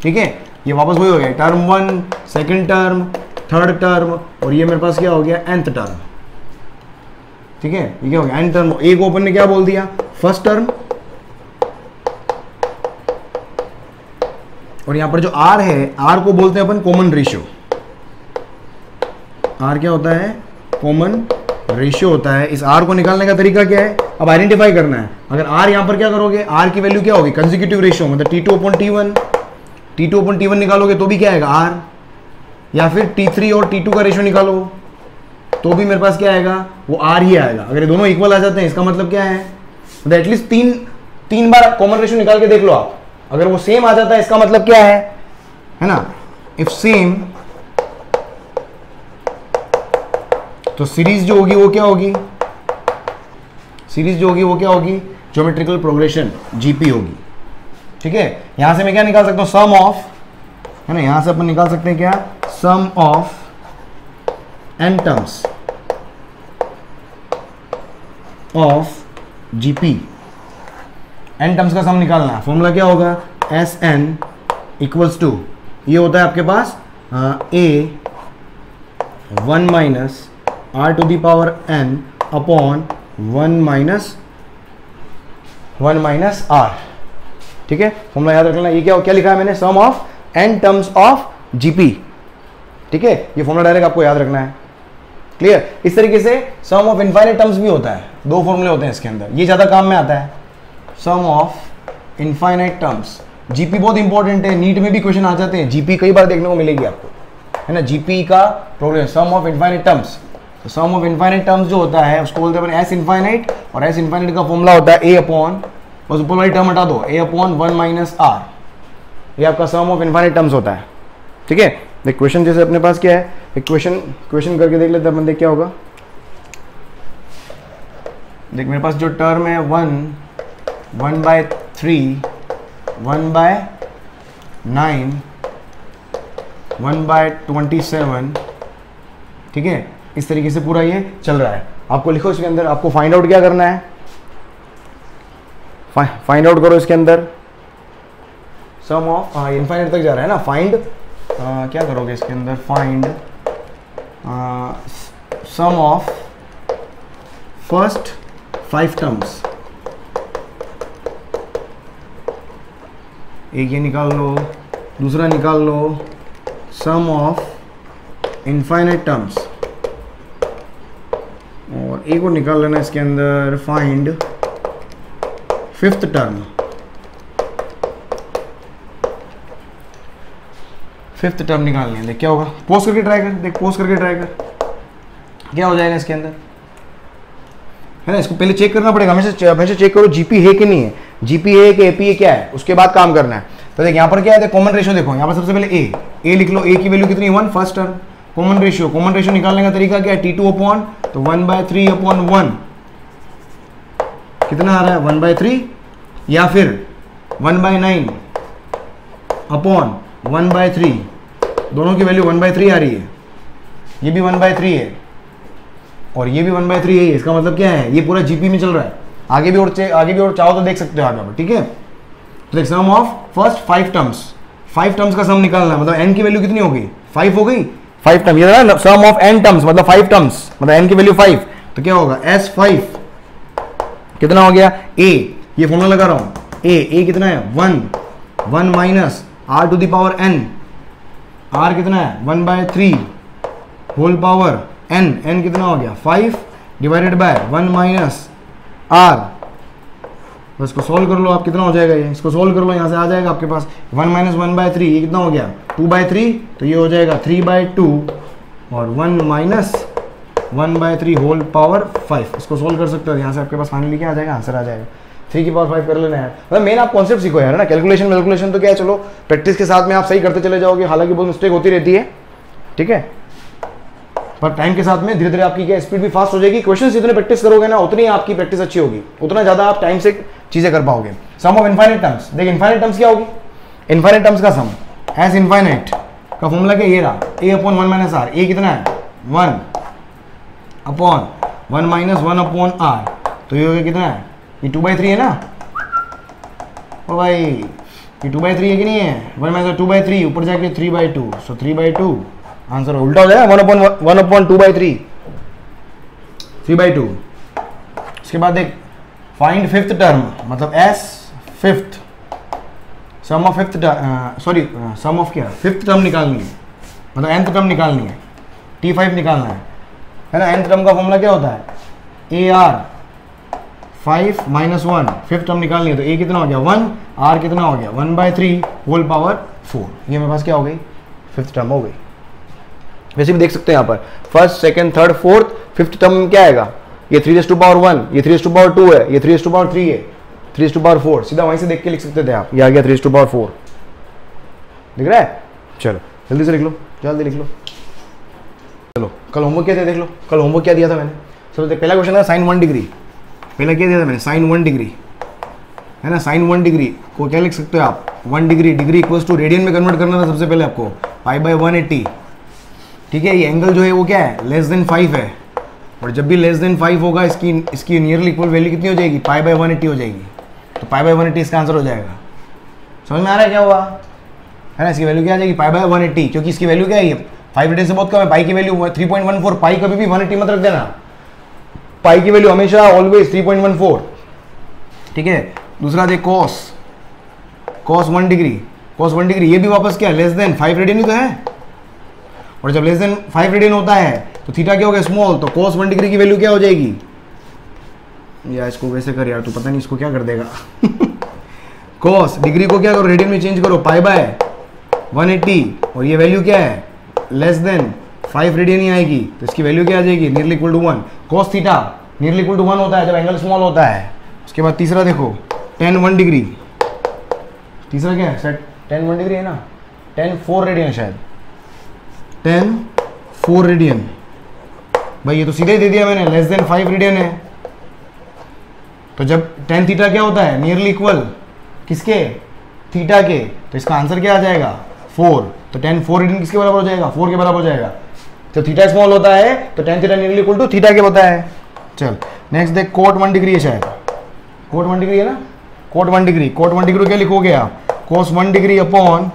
ठीक है। ये वापस वही हो गया, term 1, second term, third term, और ये मेरे पास क्या हो गया, nth टर्म, ठीक है। ये क्या हो गया, nth टर्म, ए को अपन ने क्या बोल दिया, फर्स्ट टर्म, और यहां पर जो आर है, आर को बोलते हैं अपन कॉमन रेशियो। आर क्या होता है, कॉमन रेशियो होता है। इस आर को निकालने का तरीका क्या है, अब आइडेंटिफाई करना है। अगर आर यहां पर क्या करोगे, आर की वैल्यू क्या होगी, कंसेक्यूटिव रेशियो, मतलब T2 upon T1, T2 upon T1 निकालोगे तो भी क्या आएगा, आर, या फिर T3 और T2 का रेशियो निकालो तो भी मेरे पास क्या आएगा, वो आर ही आएगा। अगर ये दोनों इक्वल आ जाते हैं, इसका मतलब क्या है, मतलब एटलीस्ट तीन बार कॉमन रेशियो निकाल के देख लो आप। अगर वो सेम आ जाता है, इसका मतलब क्या है ना, इफ सेम, तो सीरीज जो होगी वो क्या होगी, सीरीज जो होगी वो क्या होगी, ज्योमेट्रिकल प्रोग्रेशन, जीपी होगी, ठीक है। यहां से मैं क्या निकाल सकता हूं, सम ऑफ, है ना, यहां से अपन निकाल सकते हैं क्या, sum of n terms of GP, n terms का सम निकालना है। फॉर्मूला क्या होगा, एस एन इक्वल्स टू, ये होता है आपके पास a 1 minus r to the power n upon 1 minus r, ठीक है। फॉर्मूला याद रखना। ये क्या लिखा है मैंने, sum of n terms of GP, ठीक है। ये फॉर्मूला डायरेक्ट आपको याद रखना है, क्लियर। इस तरीके से सम ऑफ इनफाइनाइट टर्म्स भी होता है, दो फॉर्मूले होते हैं इसके अंदर, ये ज्यादा काम में आता है, सम ऑफ इनफाइनाइट टर्म्स। जीपी बहुत इंपॉर्टेंट है, नीट में भी क्वेश्चन आ जाते हैं, जीपी कई बार देखने को मिलेगी आपको, है ना, जीपी का progress, sum of infinite terms. तो सम ऑफ इनफाइनाइट टर्म्स जो होता है उसको बोलते हैं एस इनफाइनाइट, और एस इनफाइनाइट का फॉर्मूला होता है ए अपॉन, बस ऊपर वाली टर्म हटा दो, ए अपॉन 1 माइनस आर, ये आपका सम ऑफ इनफाइनाइट टर्म्स होता है, ठीक है। देख क्वेश्चन जैसे अपने पास क्या है, एक क्वेश्चन करके देख लेते हैं, देख क्या होगा। देख मेरे पास जो टर्म है 1/3, 1/9, 1/27, ठीक है, इस तरीके से पूरा ये चल रहा है। आपको लिखो इसके अंदर, आपको फाइंड आउट क्या करना है, फाइंड आउट करो इसके अंदर सम ऑफ, इनफाइनाइट तक जा रहा है ना, फाइंड क्या करोगे इसके अंदर, find sum of first 5 terms, एक ये निकाल लो, दूसरा निकाल लो सम ऑफ इनफाइनाइट टर्म्स, और एक और निकाल लेना इसके अंदर, find 5th term, 5th term निकालनी है। देख क्या होगा, पोस्ट करके ट्राई कर, देख पोस्ट करके ट्राई कर, क्या हो जाएगा इसके अंदर, है ना। इसको पहले चेक करना पड़ेगा, हमेशा चेक करो जीपी है कि नहीं है, जीपी है कि एपी है क्या है, उसके बाद काम करना है। तो देख यहाँ पर क्या है, कॉमन रेशियो देखो, यहाँ पर सबसे पहले ए लिख लो, ए की वैल्यू कितनी, 1, फर्स्ट टर्म। कॉमन रेशियो निकालने का तरीका क्या है, T2 अपॉन, तो 1/3 अपॉन 1, कितना आ रहा है 1/3, या फिर 1/9 अपॉन 1/3, दोनों की वैल्यू 1/3 आ रही है, ये भी 1/3 है और ये भी 1/3 है। इसका मतलब क्या है, ये पूरा जीपी में चल रहा है। आगे भी और चाहो तो देख सकते हो आगे, ठीक है। तो देख सम ऑफ फर्स्ट 5 टर्म्स का सम निकालना है, मतलब n की वैल्यू कितनी हो गई, 5 हो गई, 5 टर्म, ये ना सम ऑफ n टर्म्स मतलब 5 टर्म्स, मतलब n की वैल्यू 5, तो क्या होगा S5 कितना हो गया, a, ये फॉर्मूला लगा रहा हूं, a कितना है 1 minus r to the power n, r कितना है 1/3 होल पावर n कितना हो गया 5 डिवाइडेड बाय 1 माइनस r, तो इसको सोल्व कर लो आप, कितना हो जाएगा ये, इसको सोल्व कर लो, यहाँ से आ जाएगा आपके पास 1 माइनस 1/3, ये कितना हो गया 2/3, तो ये हो जाएगा 3/2 और 1 माइनस 1/3 होल पावर 5, इसको सोल्व कर सकते हो। यहाँ से आपके पास फाइनली क्या आ जाएगा, आंसर आ जाएगा 3 की पावर 5 कर लेना है। मतलब मेन आप कॉन्सेप्ट सीखो यार ना, कैलकुलेशन तो क्या है, चलो प्रैक्टिस के साथ में आप सही करते चले जाओगे, हालांकि बहुत मिस्टेक होती रहती है, ठीक है, पर टाइम के साथ में धीरे धीरे आपकी क्या स्पीड भी फास्ट हो जाएगी। क्वेश्चंस जितने प्रैक्टिस करोगे ना, उतनी आपकी प्रैक्टिस अच्छी होगी, उतना ज्यादा आप टाइम से चीजें कर पाओगे। सम ऑफ इनफाइनाइट टर्म्स, देख इनफाइनाइट टर्म्स क्या होगी, इनफाइनाइट टर्म्स का सम, एस इनफाइनाइट का फॉर्मूला क्या ये रहा, ए अपॉन 1 माइनस आर। ए कितना है 1 अपॉन 1 माइनस 1 अपॉन आर, तो ये हो गया कितना है, ये 2/3 है ना। ओ भाई ये 2/3 है कि नहीं है, 1 माइनस 2/3 ऊपर जाके 3/2, सो 3/2 आंसर उल्टा हो जाएगा, 1 अपॉन 2/3 3/2। उसके बाद एक फाइंड फिफ्थ टर्म, मतलब s fifth, sum of fifth, sorry sum of क्या, फिफ्थ टर्म निकालनी है, मतलब nth टर्म निकालनी है, T5 निकालना है ना। nth टर्म का फॉर्मूला क्या होता है, AR 5 माइनस 1, फिफ्थ टर्म निकालनी है, तो A कितना हो गया 1, R कितना हो गया 1/3 होल पावर 4, ये मेरे पास क्या हो गई, फिफ्थ टर्म हो गई। वैसे भी देख सकते हैं यहाँ पर first second third fourth fifth term में क्या आएगा, ये 3/1, ये 3/2 है, ये 3/3 है, 3/4, सीधा वहीं से देख के लिख सकते थे आप, ये आ गया 3/4, दिख रहा है। चलो जल्दी से लिख लो, जल्दी लिख लो। चलो कल होमवर्क क्या दिया देख लो, कल होमवर्क क्या दिया था मैंने, सबसे पहला क्वेश्चन था sin 1 डिग्री, पहला क्या दिया था मैंने, sin 1 डिग्री है ना। sin 1 डिग्री को क्या लिख सकते हो आप, 1 degree, degree equals to radian में कन्वर्ट करना था सबसे पहले आपको, π/180, ठीक है। ये एंगल जो है वो क्या है, लेस देन 5 है, और जब भी लेस देन 5 होगा इसकी नियरली इक्वल वैल्यू कितनी हो जाएगी, π/180 हो जाएगी, तो π/180 इसका आंसर हो जाएगा। समझ में आ रहा है क्या हुआ, है ना। इसकी वैल्यू क्या आ जाएगी, π/180, क्योंकि इसकी वैल्यू क्या है, 5 रेडियन से बहुत कम है, पाई की वैल्यू 3.14, पाई कभी भी 180 मत रख देना, पाई की वैल्यू हमेशा ऑलवेज 3.14, ठीक है। दूसरा देख cos 1 डिग्री, ये भी वापस क्या, लेस देन 5 रेडियन ही तो है, और जब लेस देन 5 रेडियन होता है तो थीटा क्या हो गया, स्मॉल, तो cos 1 डिग्री की वैल्यू क्या हो जाएगी, या इसको वैसे कर यार, तू पता नहीं इसको क्या कर देगा cos डिग्री को क्या करो, रेडियन में चेंज करो, π/180, और ये वैल्यू क्या है, लेस देन 5 रेडियन ही आएगी, तो इसकी वैल्यू क्या आ जाएगी, nearly equal to 1। cos theta nearly equal to 1 होता है जब एंगल स्मॉल होता है। उसके बाद तीसरा देखो tan 1 डिग्री, तीसरा क्या है सर, tan 1 डिग्री है ना, tan 4 रेडियन शायद, tan 4 रेडियन, भाई ये तो सीधे ही दे दिया मैंने, लेस देन 5 रेडियन है, तो जब tan थीटा क्या होता है, नियरली इक्वल किसके, थीटा के, तो इसका आंसर क्या आ जाएगा 4, तो tan 4 रेडियन किसके बराबर हो जाएगा, 4 के बराबर हो जाएगा। तो थीटा स्मॉल होता है तो tan theta nearly equal to theta के होता है। चल नेक्स्ट देख cot 1 डिग्री है शायद, cot 1 डिग्री है ना, cot 1 डिग्री को क्या लिखोगे आप, cos 1 degree upon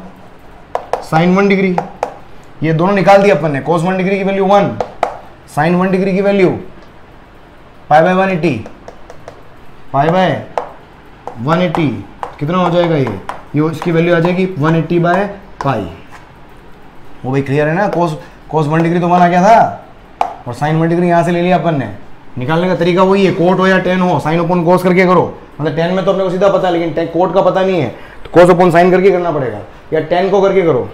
sin 1 degree, ये दोनों निकाल दिया अपन ने, cos 1 डिग्री की वैल्यू 1, sin 1 डिग्री की वैल्यू π/180, π/180 कितना हो जाएगा, ये इसकी वैल्यू आ जाएगी 180/π। वो भाई क्लियर है ना, cos 1 डिग्री तो 1 आ गया था, और sin 1 डिग्री यहाँ से ले लिया अपन ने। निकालने का तरीका वही है, कोट हो या tan हो, साइन अपॉन कोस करके करो, मतलब tan में तो अपने को सीधा पता है, लेकिन कोट का पता नहीं है, तो कोस अपॉन साइन करके करना पड़ेगा, या tan को करके करो।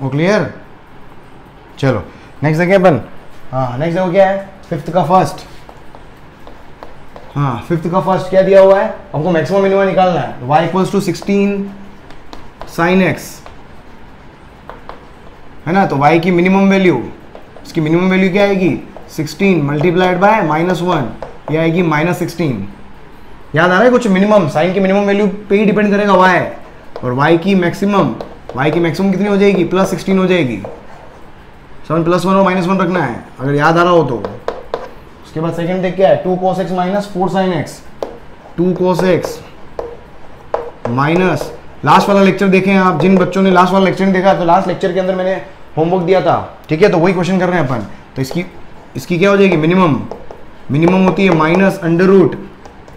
वो क्लियर, चलो नेक्स्ट देखें अपन। हाँ नेक्स्ट देखो क्या है, फिफ्थ का फर्स्ट, हाँ फिफ्थ का फर्स्ट क्या दिया हुआ है, हमको मैक्सिमम मिनिमम निकालना है, y equals to 16 sin x, है ना। तो y की मिनिमम वैल्यू, इसकी मिनिमम वैल्यू क्या आएगी, 16 मल्टीप्लाइड बाय -1, ये आएगी -16। याद आ रहा है कुछ, मिनिमम साइन की मिनिमम वैल्यू पे ही डिपेंड करेगा y, और y की मैक्सिमम कितनी हो जाएगी, +16 हो जाएगी। 7 +1 और -1 रखना है अगर याद आ रहा हो तो। उसके बाद सेकंड देख क्या है, 2 cos x - 4 sin x, 2 cos x minus, last वाला लेक्चर देखें आप, जिन बच्चों ने लास्ट वाला लेक्चर नहीं देखा, तो लास्ट लेक्चर के अंदर मैंने होमवर्क दिया था, ठीक है, तो वही क्वेश्चन कर रहे हैं अपन। तो इसकी क्या हो जाएगी, मिनिमम होती है -√,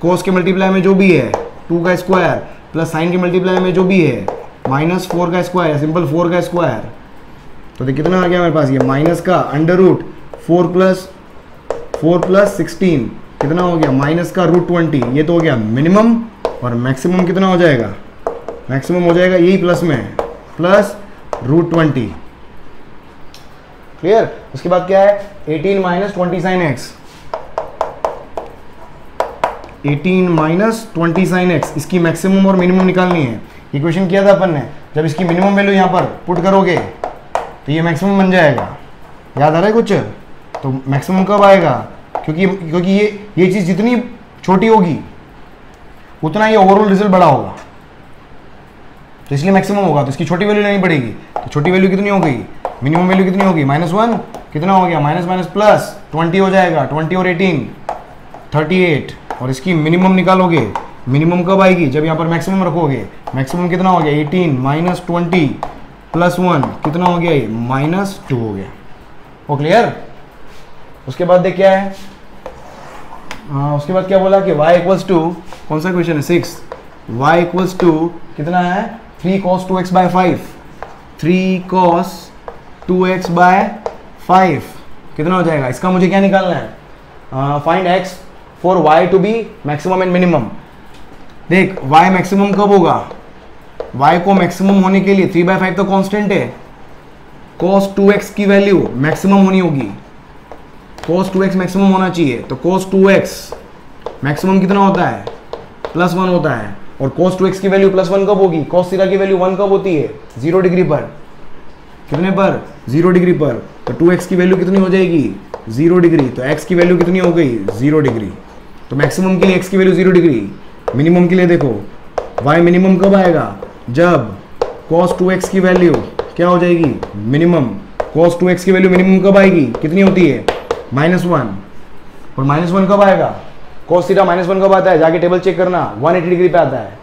cos के मल्टीप्लाई में जो भी है 2 का स्क्वायर, प्लस साइन के मल्टीप्लाई में जो भी है -4 का स्क्वायर, सिंपल 4 का स्क्वायर। तो देख कितना आ गया मेरे पास, ये माइनस का √4 + 16 कितना हो गया, माइनस का √20, ये तो हो गया मिनिमम, और मैक्सिमम कितना हो जाएगा, मैक्सिमम हो जाएगा यही प्लस में, प्लस √20, क्लियर। उसके बाद क्या है, 18 - 20 sin x, 18 - 20 sin x, इसकी मैक्सिमम और मिनिमम निकालनी है। ये क्वेश्चन किया था अपन ने, जब इसकी मिनिमम वैल्यू यहाँ पर पुट करोगे तो ये मैक्सिमम बन जाएगा, याद आ रहा है कुछ। तो मैक्सिमम कब आएगा, क्योंकि ये चीज़ जितनी छोटी होगी उतना ही ओवरऑल रिजल्ट बड़ा होगा, तो इसलिए मैक्सिमम होगा, तो इसकी छोटी वैल्यू लेनी पड़ेगी। तो छोटी वैल्यू कितनी हो गई, मिनिमम वैल्यू कितनी होगी, -1, कितना हो गया, माइनस माइनस प्लस 20 हो जाएगा, 20 और 18 38, और इसकी मिनिमम निकालोगे, मिनिमम कब आएगी, जब यहाँ पर मैक्सिमम रखोगे। मैक्सिमम कितना हो गया, 18 - 20 + 1 कितना हो गया, ये -2 हो गया। वो क्लियर। उसके बाद देख क्या है, उसके बाद क्या बोला कि y = कौन सा क्वेश्चन है, 6, y = कितना है, 3 cos 2x/5, 3 cos 2x/5 कितना हो जाएगा। इसका मुझे क्या निकालना है, find x for y to be maximum and minimum. देख y मैक्सिमम कब होगा, y को मैक्सिमम होने के लिए 3/5 तो कांस्टेंट है, cos 2x की वैल्यू मैक्सिमम होनी होगी, cos 2x मैक्सिमम होना चाहिए। तो cos 2x मैक्सिमम कितना होता है, +1 होता है, और cos 2x की वैल्यू +1 कब होगी, cos थीटा की वैल्यू 1 कब होती है, 0 डिग्री पर, कितने पर, 0 डिग्री पर। तो 2x की वैल्यू कितनी हो जाएगी, 0 डिग्री, तो x की वैल्यू कितनी हो गई, 0 डिग्री। तो मैक्सिमम के लिए x की वैल्यू 0 डिग्री, मिनिमम के लिए देखो y मिनिमम कब आएगा, जब cos 2x की वैल्यू क्या हो जाएगी, मिनिमम। cos 2x की वैल्यू मिनिमम कब आएगी, कितनी होती है, -1, और -1 कब आएगा, cos थीटा -1 कब आता है, जाके टेबल चेक करना, 180 डिग्री पे आता है।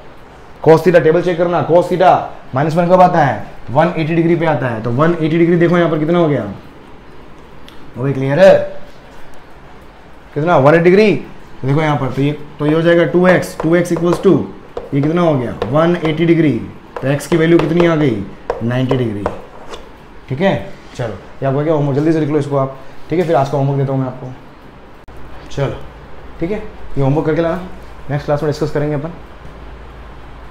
cos थीटा टेबल चेक करना, cos थीटा -1 कब आता है, 180 डिग्री पे आता है। तो 180 डिग्री देखो यहाँ पर कितना हो गया, वो भी क्लियर है, कितना 180 डिग्री देखो यहाँ पर। तो ये हो जाएगा 2x = ये कितना हो गया, 180 डिग्री। तो x की वैल्यू कितनी आ गई, 90 डिग्री। ठीक है, चलो ये आपको क्या होमवर्क, जल्दी से लिख लो इसको आप। ठीक है, फिर आज का होमवर्क देता हूँ मैं आपको। चलो ठीक है, ये होमवर्क करके लाना, नेक्स्ट क्लास में डिस्कस करेंगे अपन।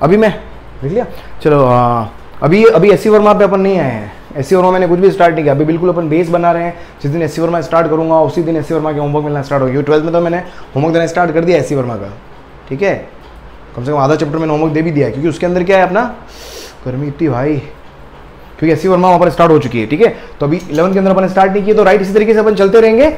अभी मैं देख लिया, चलो अभी एससी वर्मा पे अपन नहीं आए हैं। एससी वर्मा मैंने कुछ भी स्टार्ट नहीं किया, अभी बिल्कुल अपन बेस बना रहे हैं। जिस दिन एससी वर्मा स्टार्ट करूंगा उसी दिन एससी वर्मा के होमवर्क मिलना स्टार्ट होगी। 12th में तो मैंने होमवर्क देना स्टार्ट कर दिया एससी वर्मा का। ठीक है, कम से कम आधा चैप्टर मैंने होमवर्क दे भी दिया, क्योंकि उसके अंदर क्या है अपना, गर्मी इतनी भाई, क्योंकि एससी वर्मा वहाँ पर स्टार्ट हो चुकी है। ठीक है, तो अभी 11th के अंदर अपन स्टार्ट नहीं किए, तो राइट इसी तरीके से अपन चलते रहेंगे।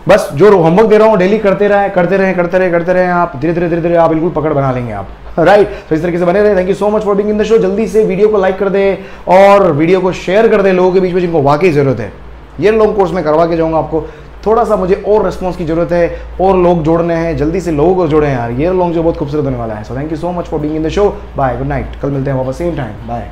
बस जो होमवर्क दे रहा हूँ डेली करते रहे आप, धीरे धीरे आप बिल्कुल पकड़ बना लेंगे आप। राइट, तो इस तरीके से बने रहे। Thank you so much for being in the show. जल्दी से वीडियो को लाइक कर दे और वीडियो को शेयर कर दे लोगों के बीच में जिनको वाकई जरूरत है। ये लॉन्ग कोर्स में करवा के जाऊंगा आपको, थोड़ा सा मुझे और रिस्पॉन्स की जरूरत है, और लोग जोड़ने हैं, जल्दी से लोगों को जोड़े यार। ये लॉन्ग जो बहुत खूबसूरत होने वाला है। So thank you so much for being in the show. Bye, good night, कल मिलते हैं वापस सेम टाइम, बाय।